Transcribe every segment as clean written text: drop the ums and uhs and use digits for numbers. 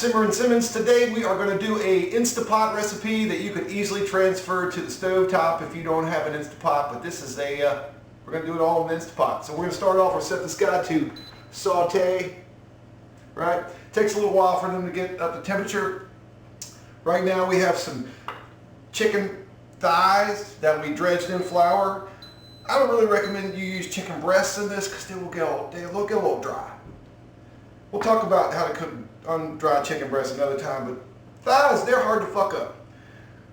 Simmerin Simmons. Today we are going to do a Instapot recipe that you could easily transfer to the stove top if you don't have an Instapot, but this is a, we're going to do it all in an Instapot. So we're going to start off, we'll set this guy to saute, right? Takes a little while for them to get up to temperature. Right now we have some chicken thighs that we dredged in flour. I don't really recommend you use chicken breasts in this because they'll get a little dry. We'll talk about how to cook undried chicken breasts another time, but thighs, they're hard to fuck up.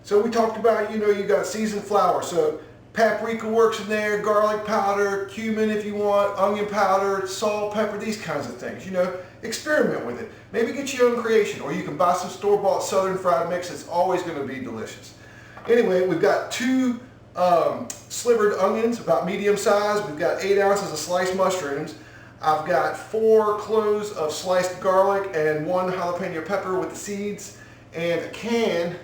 So we talked about, you got seasoned flour. So paprika works in there, garlic powder, cumin if you want, onion powder, salt, pepper, these kinds of things. Experiment with it. Maybe get your own creation, or you can buy some store-bought Southern fried mix. It's always going to be delicious. Anyway, we've got 2 slivered onions, about medium size. We've got 8 ounces of sliced mushrooms. I've got 4 cloves of sliced garlic and 1 jalapeño pepper with the seeds, and a can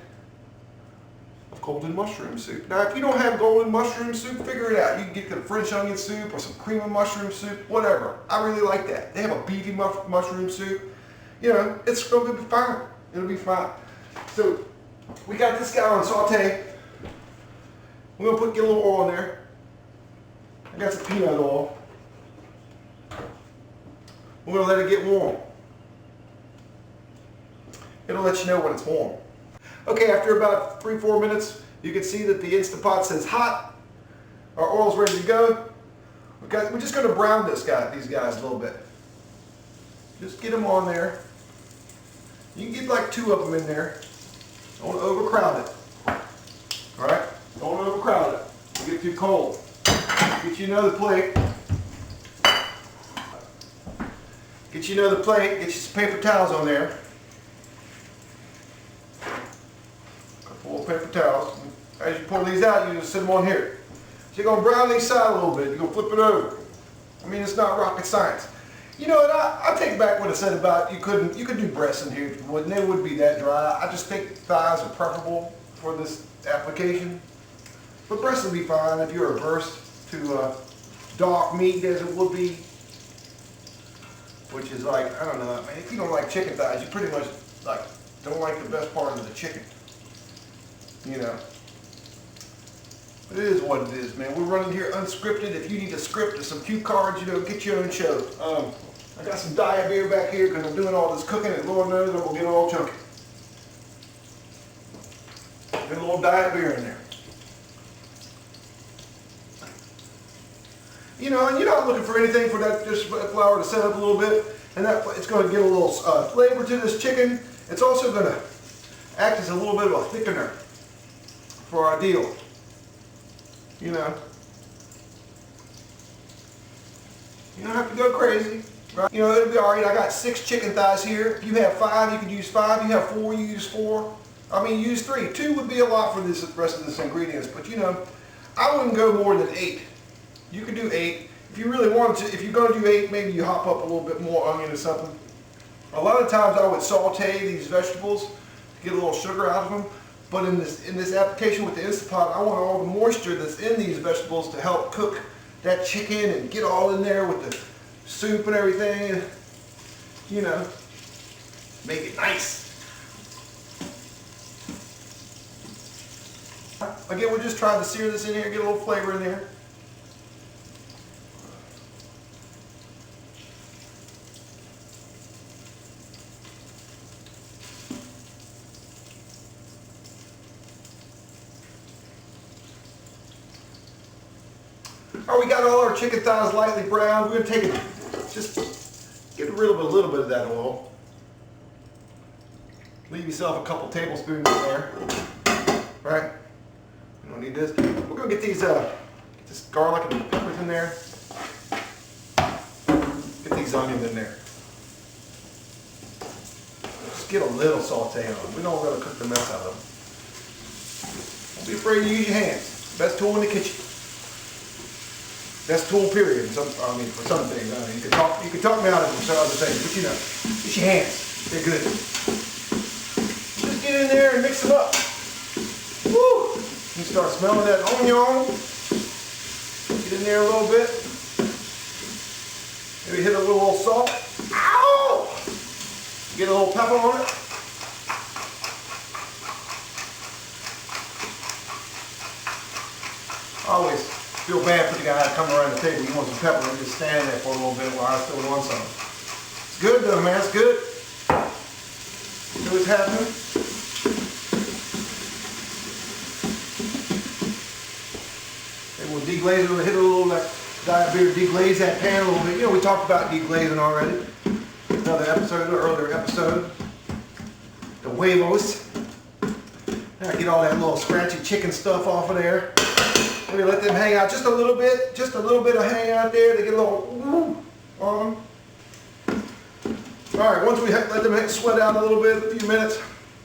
of golden mushroom soup. Now, if you don't have golden mushroom soup, figure it out. You can get the French onion soup or some cream of mushroom soup, whatever. I really like that. They have a beefy mushroom soup. It's going to be fine. It'll be fine. So, we got this guy on saute. We're going to get a little oil in there. I got some peanut oil. We're going to let it get warm. It'll let you know when it's warm. Okay, after about 3-4 minutes, you can see that the Instapot says hot. Our oil's ready to go. We're just going to brown these guys a little bit. Just get them on there. You can get like 2 of them in there. Don't overcrowd it. Alright? Don't overcrowd it. It'll get too cold. Get you another plate. Get you another plate. Get you some paper towels on there. A couple of paper towels. As you pull these out, you just set them on here. So you're going to brown these side a little bit. You're going to flip it over. I mean, it's not rocket science. You know what? I take back what I said about you could do breasts in here if you would, and they wouldn't be that dry. I just think thighs are preferable for this application. But breasts would be fine if you're averse to dark meat as it would be. Which is like, I don't know, man, if you don't like chicken thighs, you pretty much don't like the best part of the chicken. But it is what it is, man. We're running here unscripted. If you need a script or some cue cards, get your own show. I got some diet beer back here because I'm doing all this cooking, and Lord knows I will get all chunky. Get a little diet beer in there. And you're not looking for anything for that, just flour to set up a little bit, and that it's going to give a little flavor to this chicken. It's also going to act as a little bit of a thickener for our deal. You don't have to go crazy, right? It'll be all right. I got 6 chicken thighs here. If you have 5, you can use 5. You have 4, you use 4. I mean, use 3. 2 would be a lot for this rest of this ingredients, but I wouldn't go more than 8. You could do 8. If you really wanted to, if you're going to do 8, maybe you hop up a little bit more onion or something. A lot of times I would saute these vegetables to get a little sugar out of them. But in this application with the Instapot, I want all the moisture that's in these vegetables to help cook that chicken and get all in there with the soup and everything. Make it nice. Again, we're just trying to sear this in here, get a little flavor in there. All right, we got all our chicken thighs lightly browned. We're going to take it, just get rid of a little bit of that oil. Leave yourself a couple tablespoons in there. Right? You don't need this. We're going to get this garlic and peppers in there. Get these onions in there. Just get a little saute on them. We don't want to cook the mess out of them. Don't be afraid to use your hands. Best tool in the kitchen. Best tool, period. For some things. You can talk me out of it for some other things, but it's your hands. They're good. Just get in there and mix them up. Woo! You start smelling that onion. Get in there a little bit. Maybe hit a little salt. Ow! Get a little pepper on it. I always feel bad for the guy that come around the table. He wants some pepper and just stand there for a little bit while I still want some. It's good though, man. It's good. See what's happening? And we'll deglaze it. We'll hit a little like diet beer, deglaze that pan a little bit. You know, we talked about deglazing already. Another episode, an earlier episode. The huevos. Now get all that little scratchy chicken stuff off of there. Maybe let them hang out just a little bit of hang out there to get a little on them. All right, once we let them sweat out a little bit, a few minutes,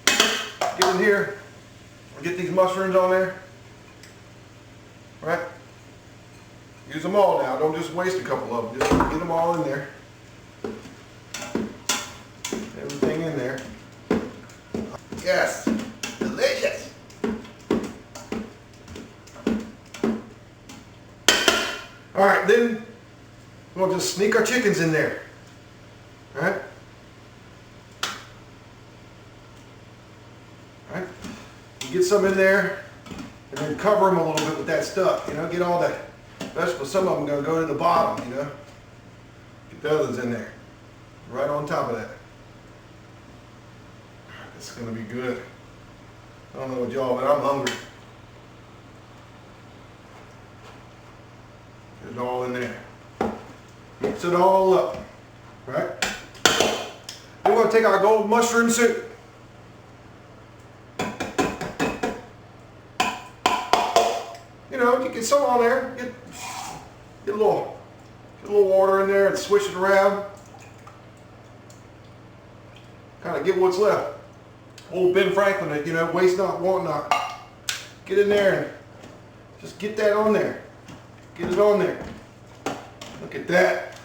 get in here, get these mushrooms on there. All right? Use them all now. Don't just waste a couple of them. Just get them all in there. Everything in there. Yes, delicious. All right, then we'll just sneak our chickens in there. All right. All right. You get some in there, and then cover them a little bit with that stuff. You know, get all the vegetables. Some of them gonna go to the bottom. You know, get the others in there, right on top of that. It's gonna be good. I don't know what y'all, but I'm hungry. Get it all in there. Mix it all up, right? Then we're gonna take our golden mushroom soup. You know, you get some on there. Get a little water in there and swish it around. Kind of get what's left. Old Ben Franklin, you know, waste not, want not. Get in there and just get that on there. Get it on there. Look at that.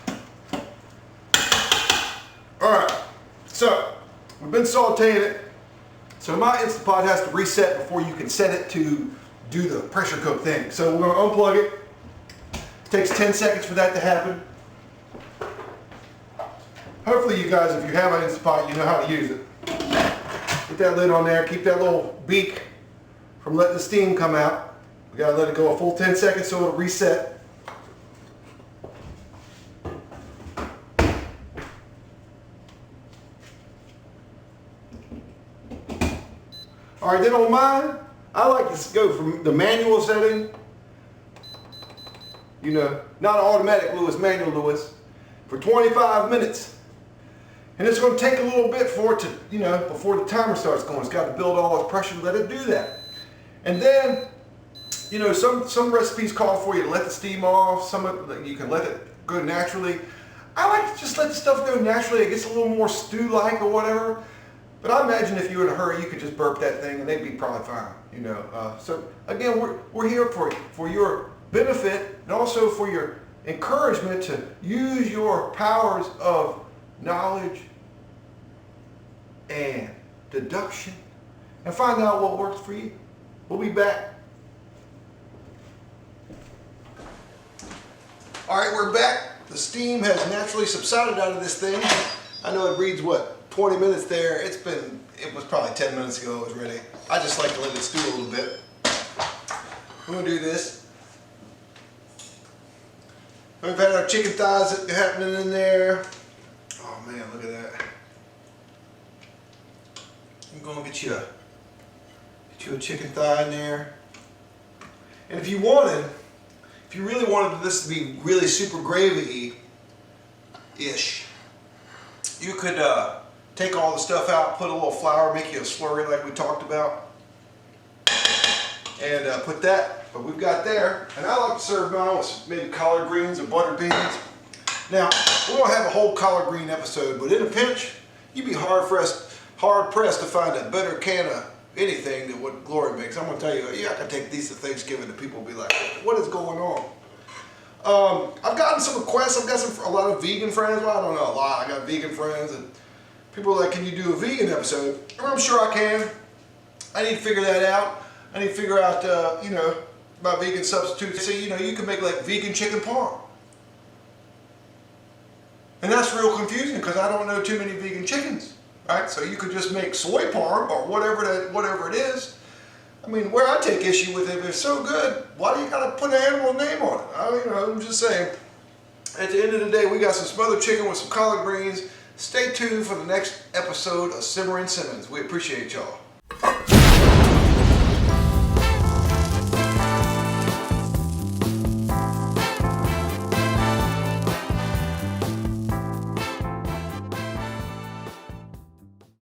All right, so we've been sauteing it. So my Instapot has to reset before you can set it to do the pressure cook thing. So we're gonna unplug it. It takes 10 seconds for that to happen. Hopefully you guys, if you have an Instapot, you know how to use it. Get that lid on there, keep that little beak from letting the steam come out. We gotta let it go a full 10 seconds so it'll reset. All right, then on mine, I like to go from the manual setting, you know, not automatic Lewis, manual Lewis, for 25 minutes. And it's going to take a little bit for it to, you know, before the timer starts going. It's got to build all the pressure to let it do that. And then, you know, some recipes call for you to let the steam off. Some of you can let it go naturally. I like to just let the stuff go naturally. It gets a little more stew-like or whatever. But I imagine if you were in a hurry, you could just burp that thing and they'd be probably fine. You know. So again, we're here for your benefit and also for your encouragement to use your powers of knowledge and deduction and find out what works for you. We'll be back. All right, we're back. The steam has naturally subsided out of this thing. I know it reads what, 20 minutes there. It was probably 10 minutes ago it was ready. I just like to let it stew a little bit. I'm gonna do this. We've had our chicken thighs happening in there. Oh man, look at that. I'm gonna get you a chicken thigh in there. And if you really wanted this to be really super gravy-ish, you could take all the stuff out, put a little flour, make you a slurry like we talked about, and put that. But we've got there, and I like to serve mine with maybe collard greens or butter beans. Now, we won't have a whole collard green episode, but in a pinch, you'd be hard pressed to find a better can of anything than what Glory makes. I'm gonna tell you, yeah, I can take these to Thanksgiving and people will be like, what is going on? I've gotten some requests. I've got a lot of vegan friends. Well, I don't know a lot. I got vegan friends and people are like, can you do a vegan episode? And I'm sure I can. I need to figure that out. I need to figure out, you know, about vegan substitutes. So, you know, you can make like vegan chicken parm. And that's real confusing because I don't know too many vegan chickens. right? So you could just make soy parm or whatever it is. I mean, where I take issue with it, if it's so good, why do you gotta put an animal name on it? I'm just saying. At the end of the day, we got some smothered chicken with some collard greens. Stay tuned for the next episode of Simmerin Simmons. We appreciate y'all.